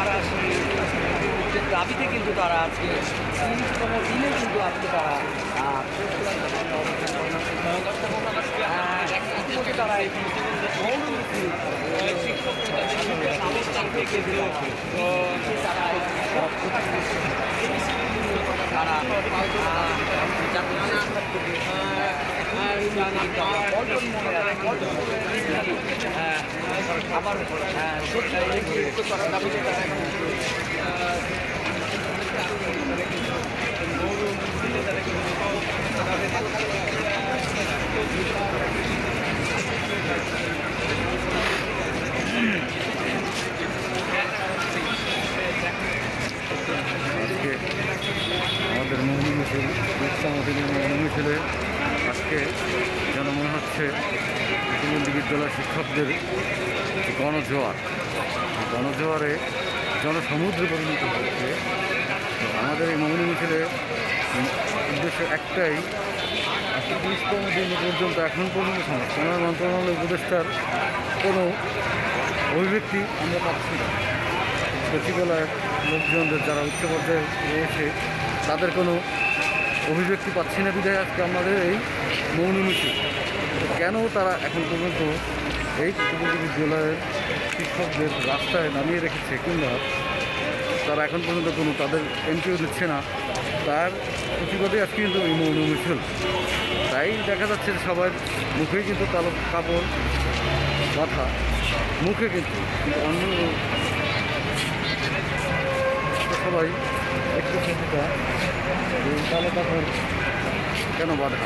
তারা সেই দাবিতে কিন্তু তারা আজকে 30তম দিনে কিন্তু আজকে তারা ইতিমধ্যে তারা এই মৌলমিছিল থেকে তারা আবার সত্যি করার দাবিতে তারা আজকে আমাদের মৌনী মিছিল 30তম দিনের মৌনী মিছিলে আজকে যেন মনে হচ্ছে প্রতিবন্ধী বিদ্যালয় শিক্ষকদের যে গণজোয়ার এই গণজোয়ারে জনসমুদ্রে পরিণত হচ্ছে। তো আমাদের এই মৌনী মিছিলে উদ্দেশ্য একটাই, আজকে 30তম দিন পর্যন্ত এখন পর্যন্ত সমাজ মন্ত্রণালয় উপদেষ্টার কোনো অভিব্যক্তি আমরা পাচ্ছি না। সচিবালয়ের লোকজনদের যারা উচ্চ পর্যায়ে রয়েছে তাদের কোনো অভিব্যক্তি পাচ্ছি না বিধায় আজকে আমাদের এই মৌন মিছিল। কেন তারা এখন পর্যন্ত এই প্রতিবন্ধী বিদ্যালয়ের শিক্ষকদের রাস্তায় নামিয়ে রেখেছে কিংবা তারা এখন পর্যন্ত কোনো তাদের এন্ট্রিও দিচ্ছে না, তার প্রতিবাদে আজকে কিন্তু এই মৌন মিছিল। তাই দেখা যাচ্ছে যে সবার মুখেই কিন্তু কালো কাপড় বাঁধা, মুখে কিন্তু অন্য সবাই একটু চিন্তা এই কালো কাপড় কেন বাঁধা।